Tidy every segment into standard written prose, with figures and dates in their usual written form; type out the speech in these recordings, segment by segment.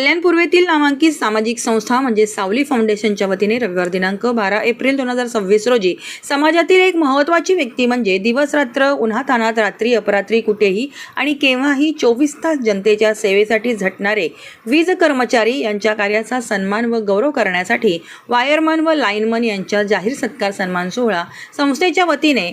कल्याण पूर्वेतील नामांकित सामाजिक संस्था म्हणजे सावली फाउंडेशनच्या वतीने रविवार दिनांक 12 एप्रिल 2026 रोजी समाजातील एक महत्त्वाची व्यक्ती म्हणजे दिवस रात्र उन्हातान्हात रात्री अपरात्री कुठेही आणि केव्हाही 24 तास जनतेच्या सेवेसाठी झटणारे वीज कर्मचारी यांच्या कार्याचा सन्मान व गौरव करण्यासाठी वायरमन व लाईनमन यांच्या जाहीर सत्कार सन्मान सोहळा संस्थेच्या वतीने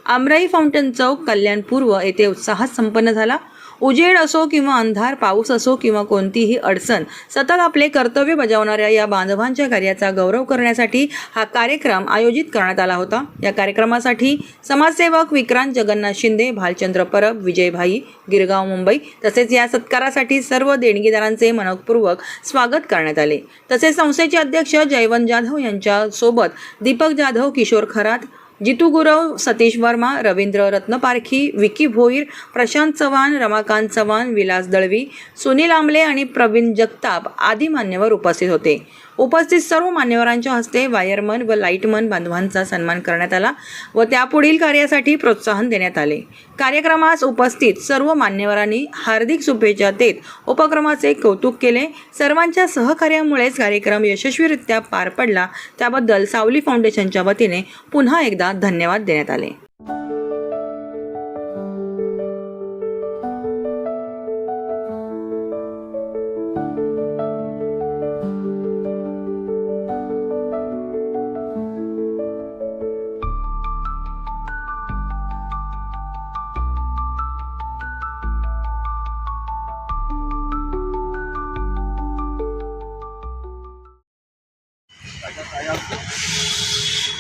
आमराई फाउंटन चौक कल्याण पूर्व येथे उत्साहात संपन्न झाला। उजेड असो किंवा अंधार, पाऊस असो किंवा कोणतीही अडचण, सतत आपले कर्तव्य बजावणाऱ्या या बांधवांच्या कार्याचा गौरव करण्यासाठी हा कार्यक्रम आयोजित करण्यात आला होता। या कार्यक्रमासाठी समाजसेवक विक्रांत जगन्नाथ शिंदे, भालचंद्र परब, विजयभाई, गिरगाव, मुंबई तसेच या सत्कारासाठी सर्व देणगीदारांचे मनपूर्वक स्वागत करण्यात आले। तसेच संस्थेचे अध्यक्ष जयवंत जाधव यांच्या सोबत दीपक जाधव, किशोर खरात, जितू गुरव, सतीश वर्मा, रवींद्र रत्नपारखी, विकी भोईर, प्रशांत चव्हाण, रमाकांत चव्हाण, विलास दळवी, सुनील आंबले आणि प्रवीण जगताप आदी मान्यवर उपस्थित होते। उपस्थित सर्व मान्यवरांच्या हस्ते वायरमन व लाईटमन बांधवांचा सन्मान करण्यात आला व त्यापुढील कार्यासाठी प्रोत्साहन देण्यात आले। कार्यक्रमास उपस्थित सर्व मान्यवरांनी हार्दिक शुभेच्छा देत उपक्रमाचे कौतुक केले। सर्वांच्या सहकार्यामुळेच कार्यक्रम यशस्वीरित्या पार पडला, त्याबद्दल सावली फाउंडेशनच्या वतीने पुन्हा एकदा धन्यवाद देण्यात आले।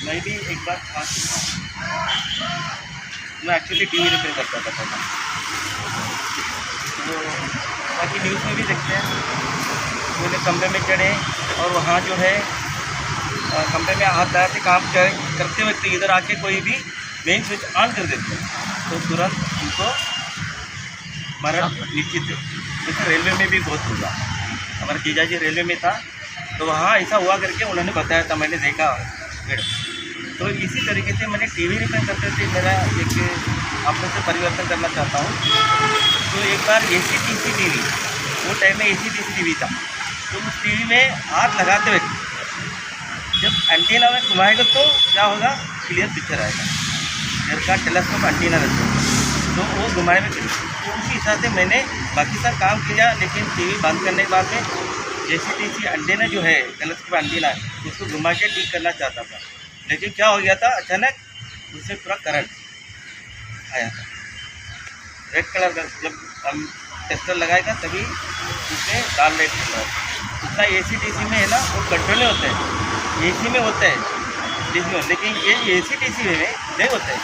मैं भी एक बार खा चुका हूँ। मैं एक्चुअली टीवी रिपेयर करता था पहले, तो बाकी न्यूज़ में भी देखते हैं। मैंने कमरे में चढ़े और वहाँ जो है कमरे में हाथ लगा के काम करते वक्त इधर आके कोई भी मेन स्विच ऑन कर देते हैं तो तुरंत उनको मरण निश्चित है। जैसे रेलवे में भी बहुत हुआ, हमारा जीजाजी रेलवे में था तो वहाँ ऐसा हुआ करके उन्होंने बताया था, मैंने देखा। तो इसी तरीके से मैंने टीवी रिपेयर करते थे। मेरा एक आप लोग से परिवर्तन करना चाहता हूँ। तो एक बार AC/DC टीवी, वो टाइम में AC/DC टीवी था, तो उस टीवी में हाथ लगाते हुए जब एंटीना में घुमाएगा तो क्या होगा, क्लियर पिक्चर आएगा। घर का टेलीस्कोप एंटीना रहता है तो वो घुमाने में, तो उसी हिसाब से मैंने बाकी सब काम किया। लेकिन टीवी बंद करने के बाद में AC/DC एंटीना जो है, टेलीस्कोप एंटीना, उसको घुमा के ठीक करना चाहता था। लेकिन क्या हो गया था, अचानक उससे पूरा करंट आया था रेड कलर का। जब हम टेस्टर लगाएगा तभी उसमें लाल लाइट होता है। उतना AC/DC में है ना, वो कंट्रोल में होता है, AC में होता है DC में, लेकिन ये AC/DC में नहीं होता है।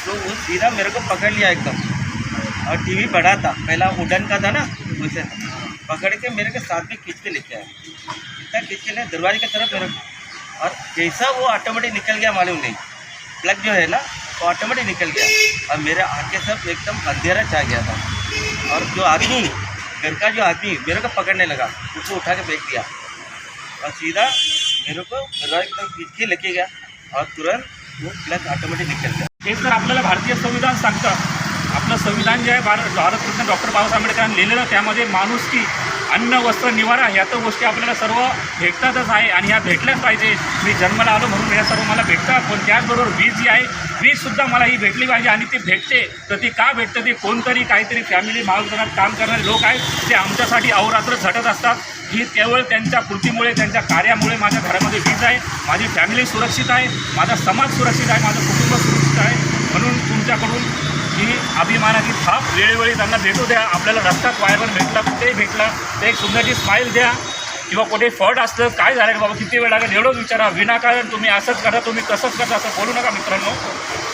तो वो सीधा मेरे को पकड़ लिया एकदम। और टीवी बड़ा था, पहला वुडन का था ना, वैसे पकड़ के मेरे के साथ में खींच के लेके आया। इतना खींच के ले दरवाजे की तरफ मेरे को, और जैसा वो ऑटोमेटिक निकल गया, मालूम नहीं, प्लग जो है ना वो ऑटोमेटिक निकल गया और मेरे आँखें सब एकदम अंधेरा छा गया था। और जो आदमी, घर का जो आदमी मेरे को पकड़ने लगा, उसको उठा के फेंक दिया और सीधा मेरे को दरवाजे की तरफ खींच के लेके गया और तुरंत वो प्लग ऑटोमेटिक निकल गया। हेच तर आपल्याला भारतीय संविधान सांगतं। आपलं संविधान जे आहे भारतरत्न डॉक्टर बाबासाहेब आंबेडकरांनी लिहिलेलं, त्यामध्ये माणुसकी, अन्न, वस्त्र, निवारा ह्या तर गोष्टी आपल्याला सर्व भेटतातच आहे आणि ह्या भेटल्याच पाहिजे। मी जन्माला आलो म्हणून या सर्व मला भेटतात, पण त्याचबरोबर वीज जी आहे, वीजसुद्धा मला ही भेटली पाहिजे। आणि ती भेटते तर ती का भेटतं, ते कोणतरी काहीतरी फॅमिली मार्गदर्शनात काम करणारे लोक आहेत, ते आमच्यासाठी अहोरात्र झटत असतात। ही केवळ त्यांच्या कृतीमुळे, त्यांच्या कार्यामुळे माझ्या घरामध्ये वीज आहे, माझी फॅमिली सुरक्षित आहे, माझा समाज सुरक्षित आहे, माझं कुटुंब सुरक्षित आहे। म्हणून तुमच्याकडून ही अभिमानाची थाप वेळोवेळी त्यांना भेटू द्या। आपल्याला रस्त्यात वायरवर भेटला, कुठेही भेटला तर एक सुंदरची स्माईल द्या, किंवा कुठे फॉल्ट असलं, काय झालं बाबा, किती वेळ लागेल एवढंच विचारा। विनाकारण तुम्ही असंच करा, तुम्ही तसंच करता असं बोलू नका मित्रांनो।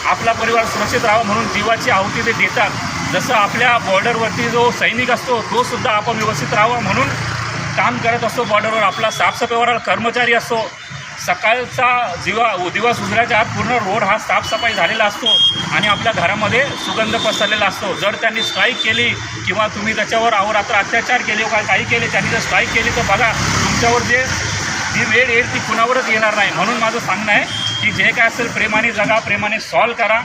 आपला परिवार सुरक्षित राहावा म्हणून जीवाची आहुती ते देतात। जसं आपल्या बॉर्डरवरती जो सैनिक असतो तो सुद्धा आपण व्यवस्थित राहावा म्हणून काम करत असतो। बॉर्डरवर आपला साफसफाईवाला कर्मचारी असतो, सकाळचा दिवस उजळायच्या आत पूर्ण रोड हा साफसफाई झालेला असतो आणि आपल्या घरामध्ये सुगंध पसरलेला असतो। जर त्यांनी स्ट्राईक केली किंवा तुम्ही त्याच्यावर अहोरात्र अत्याचार केले, काही केले, त्यांनी जर स्ट्राईक केली तर बघा तुमच्यावर जे ती वेळ येईल ती कुणावरच येणार नाही। म्हणून माझं सांगणं आहे की जे काय असेल प्रेमाने जगा, प्रेमाने सॉल्व करा।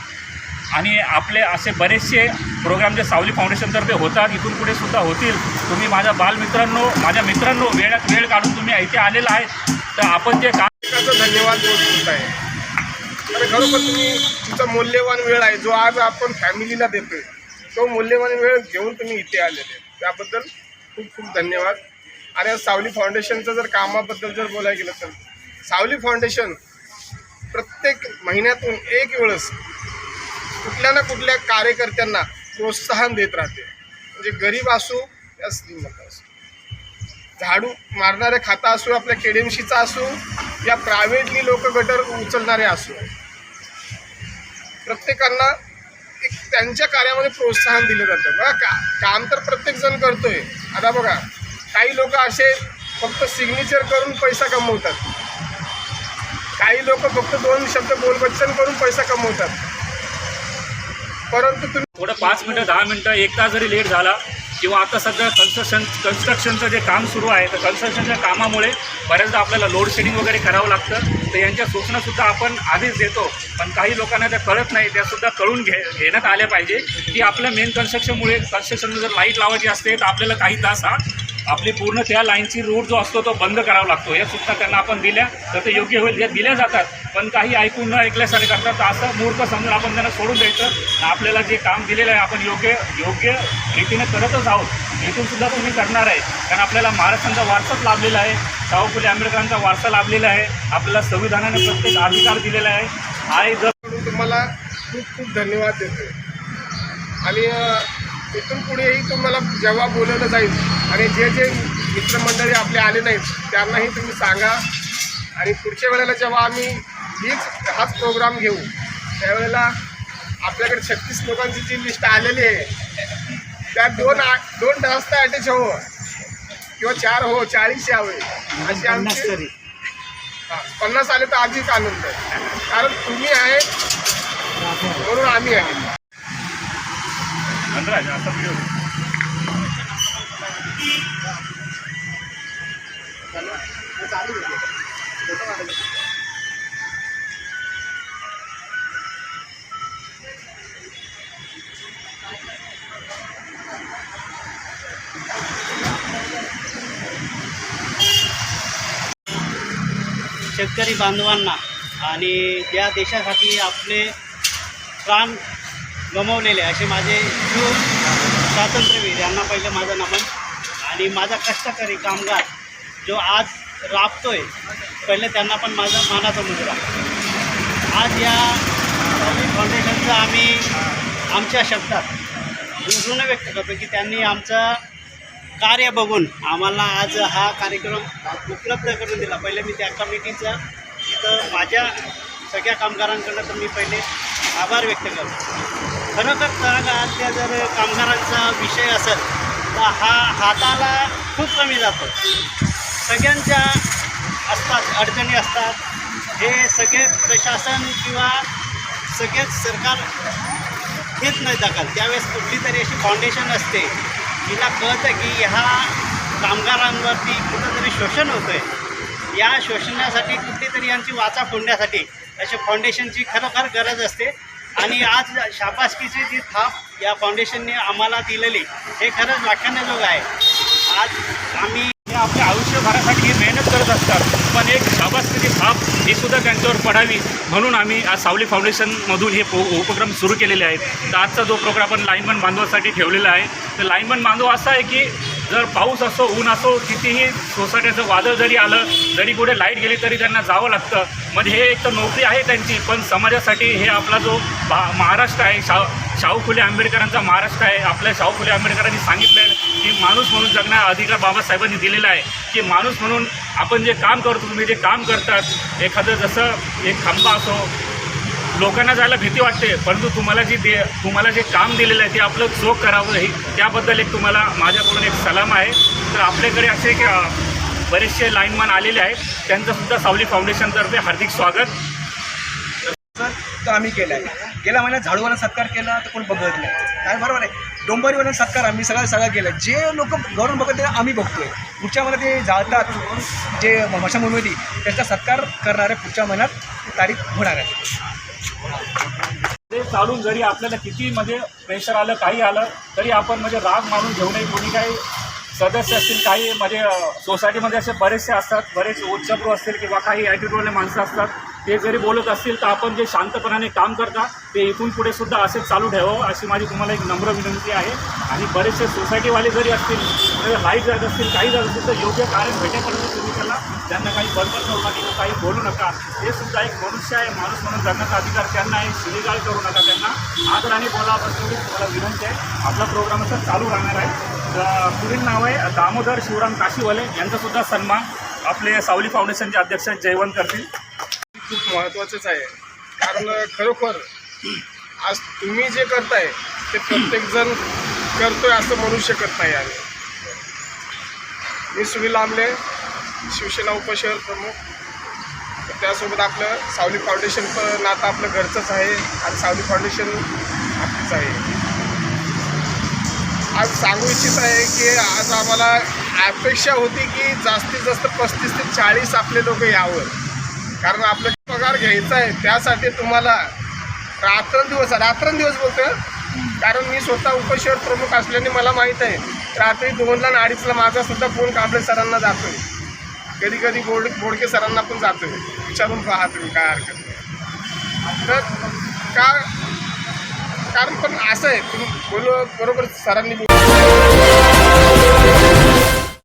आणि आपले असे बरेचसे प्रोग्राम जे सावली फाउंडेशनतर्फे होतात इथून पुढे सुद्धा होतील. तुम्ही माझ्या माझ्या मित्रांनो वेळात वेळ काढून तुम्ही इथे आलेला आहे, तर आपण जे काम धन्यवाद बोलत आहे. आणि खरोखर तुम्ही तुमचा मूल्यवान वेळ आहे जो आज आपण फॅमिलीला देतोय, तो मूल्यवान वेळ घेऊन तुम्ही इथे आलेले, त्याबद्दल खूप खूप धन्यवाद. आणि सावली फाउंडेशनचं जर कामाबद्दल जर बोलायला गेलं तर सावली फाउंडेशन प्रत्येक महिन्यातून एक वेळेस कुठल्या ना कुठल्या कार्यकर्त्यांना प्रोत्साहन देत राहते. म्हणजे गरीब असो या श्रीमंत असो, झाडू मारणारे खाता असो, आपल्या केडीएमसीचा असो, या प्रायव्हेटली लोक गटर उचलणारे असो, प्रत्येकांना एक त्यांच्या कार्यामध्ये प्रोत्साहन दिलं जातं. बघा काम तर प्रत्येकजण करतोय. आता बघा काही लोक असे फक्त सिग्नेचर करून पैसा कमवतात, काही लोक फक्त 2 शब्द बोलबच्चन करून पैसा कमवतात. परंतु तुम्ही थोडं 5 मिनटं 10 मिनटं 1 तास जरी लेट झाला किंवा आता सध्या कन्स्ट्रक्शनचं जे काम सुरू आहे, तर कन्स्ट्रक्शनच्या कामामुळे बऱ्याचदा आपल्याला लोड शेडिंग वगैरे करावं लागतं. तर यांच्या सूचनासुद्धा आपण आधीच देतो, पण काही लोकांना त्या कळत नाही, त्यासुद्धा कळून घेण्यात आल्या पाहिजे की आपल्या मेन कन्स्ट्रक्शनला जर लाईट लावायची असते तर आपल्याला काही तास आपली पूर्ण त्या लाईनची रूट जो असतो तो बंद करावा लागतो. या सूचना त्यांना आपण दिल्या तर ते योग्य होईल, या दिल्या जातात, पण काही ऐकून न ऐकल्यासारखे करतात. तर असं मूर्ख समजून आपण त्यांना सोडून द्यायचं. आपल्याला जे काम दिलेलं आहे आपण योग्य रीतीने करतच आहोत. इथून सुद्धा तुम्ही करणार आहे, कारण आपल्याला महाराष्ट्राचा वारसाच लाभलेला आहे, शाहू फुले आंबेडकरांचा वारसा लाभलेला आहे, आपल्याला संविधानाने प्रत्येक अधिकार दिलेला आहे. जर तुम्हाला खूप खूप धन्यवाद देतो. आणि इथून पुढेही तुम्हाला जेव्हा बोलवलं जाईल आणि जे मित्रमंडळी आपले आले नाहीत त्यांनाही तुम्ही सांगा. आणि पुढच्या वेळेला जेव्हा आम्ही हाच प्रोग्राम घेऊ त्यावेळेला आपल्याकडे 36 लोकांची जी लिस्ट आलेली आहे त्यात 2 जास्त अटॅच हो किंवा 4 हो, 40 यावे अशी आमची 50 आले तर अधिक आनंद आहे. कारण तुम्ही आहे म्हणून आम्ही आहे. असा व्हिडिओ शेतकरी बांधवांना आणि या देशासाठी आपले प्राण गमावलेले असे माझे शूर स्वातंत्र्यवीर यांना पहिलं माझं नमन. आणि माझा कष्टकरी कामगार जो आज राबतोय पहिले त्यांना पण माझा मानाचा मुजरा. आज या फाउंडेशनचं आम्ही आमच्या शब्दात ऋण व्यक्त करतो की त्यांनी आमचं कार्य बघून आम्हाला आज हा कार्यक्रम उपलब्ध करून दिला. पहिले मी त्या कमिटीचं इथं माझ्या सगळ्या कामगारांकडनं तर मी पहिले आभार व्यक्त करतो. खरोखर तळागाळातल्या जर कामगारांचा विषय असेल तर हा हाताला खूप कमी जातो. सगळ्यांच्या असतात अडचणी असतात, हे सगळे प्रशासन किंवा सगळेच सरकार घेत नाही दखल. त्यावेळेस कुठली तरी अशी फाउंडेशन असते तिला कळतं की ह्या कामगारांवरती कुठंतरी शोषण होतं आहे. या शोषणासाठी कुठली तरी यांची वाचा फोडण्यासाठी अशा फाउंडेशनची खरोखर गरज असते. आणि आज शाबासकीची जी थाप या फाउंडेशनने आम्हाला दिलेली हे खरंच वाखाणण्याजोगं आहे. आज आम्ही हे आपल्या आयुष्यभरासाठी मेहनत करत असतात, पण एक शाबासकीची थाप ही सुद्धा त्यांच्यावर पडावी म्हणून आम्ही आज सावली फाउंडेशनमधून हे उपक्रम सुरू केलेले आहेत. तर आजचा जो प्रोग्राम आपण लाईनमन बांधवासाठी ठेवलेला आहे, तर लाईनमन बांधव असा आहे की जर पाऊस असो ऊन असो कितीही सोसायटीचं वादळ जरी आलं, जरी कुठे लाईट गेली तरी त्यांना जावं लागतं. म्हणजे हे एक तर नोकरी आहे त्यांची, पण समाजासाठी हे आपला जो महाराष्ट्र आहे, शाहू फुले आंबेडकरांचा महाराष्ट्र आहे. आपल्या शाहू फुले आंबेडकरांनी सांगितलं आहे की माणूस म्हणून जगण्याचा अधिकार बाबासाहेबांनी दिलेला आहे, की माणूस म्हणून आपण जे काम करतो, तुम्ही जे काम करतात, एखादं जसं एक खांबा असो, लोकांना जायला भीती वाटते, परंतु तुम्हाला जे काम दिलेलं आहे ते आपलं चोख करावं, हे त्याबद्दल एक तुम्हाला माझ्याकडून एक सलाम आहे. तर आपल्याकडे असे की बरेचसे लाईनमॅन आलेले आहेत, त्यांचंसुद्धा सावली फाउंडेशनतर्फे हार्दिक स्वागत. तर आम्ही केलं आहे. गेल्या महिन्यात झाडूवाला सत्कार केला तर कोण बघत नाही, काय बरोबर आहे. डोंबरीवाला सत्कार आम्ही सगळं केलं. जे लोक गौरव बघत ते आम्ही बघतोय. पुढच्या महिन्यात ते जातात जे मशामुळमध्ये त्यांचा सत्कार करणारे पुढच्या महिन्यात तारीख होणार आहे. चालून जरी आपल्याला किती म्हणजे प्रेशर आलं काही आलं तरी आपण म्हणजे राग मानून घेऊ नये. कोणी काही सदस्य असतील काही म्हणजे सोसायटीमध्ये असे बरेचसे असतात, बरेच उच्चभ्रू असतील किंवा काही ॲटिट्यूडवाले माणसं असतात, ते जरी बोलत असतील तर आपण जे शांतपणाने काम करता ते इथून पुढे सुद्धा असेच चालू ठेवावं अशी माझी तुम्हाला एक नम्र विनंती आहे. आणि बरेचसे सोसायटीवाले जरी असतील, लाईट जात असतील, काही जात असतील तर योग्य कारण भेटेपर्यंत तुम्ही त्यांना काही बडबड करू नका, काही बोलू नका. ते सुद्धा एक मनुष्य आहे, माणूस म्हणून जगण्याचा अधिकार त्यांना आहे. शिवीगाळ करू नका त्यांना, आदराने बोला बस एवढी तुम्हाला विनंती आहे. आपला प्रोग्राम असं चालू राहणार आहे. पुढील नाव आहे दामोदर शिवराम काशीवाले, यांचासुद्धा सन्मान आपले सावली फाउंडेशनचे अध्यक्ष जयवंत करतील. खूप महत्त्वाचंच आहे, कारण खरोखर आज तुम्ही जे करताय ते प्रत्येकजण करतोय असं म्हणू शकत नाही. आम्ही मी सुनील आमले, शिवसेना उपशहर प्रमुख. त्यासोबत आपलं सावली फाउंडेशन पण नातं आपलं घरचंच आहे आणि सावली फाउंडेशन आपलीच आहे. आज सांगू इच्छित आहे की आज आम्हाला अपेक्षा होती की जास्तीत जास्त 35 ते 40 आपले लोक यावं, कारण आपला पगार घ्यायचा आहे. त्यासाठी तुम्हाला रात्रंदिवस बोलतो, कारण मी स्वतः उपशहर प्रमुख असल्याने मला माहीत आहे रात्री 2ला आणि 2:30ला माझासुद्धा फोन कांबळे सरांना जातो आहे, कधी कधी बोडके सरांना पण जातो आहे. विचारून पहा तुम्ही, काय हरकत नाही. तर कारण पण असं आहे, तुम्ही बरोबर सरांनी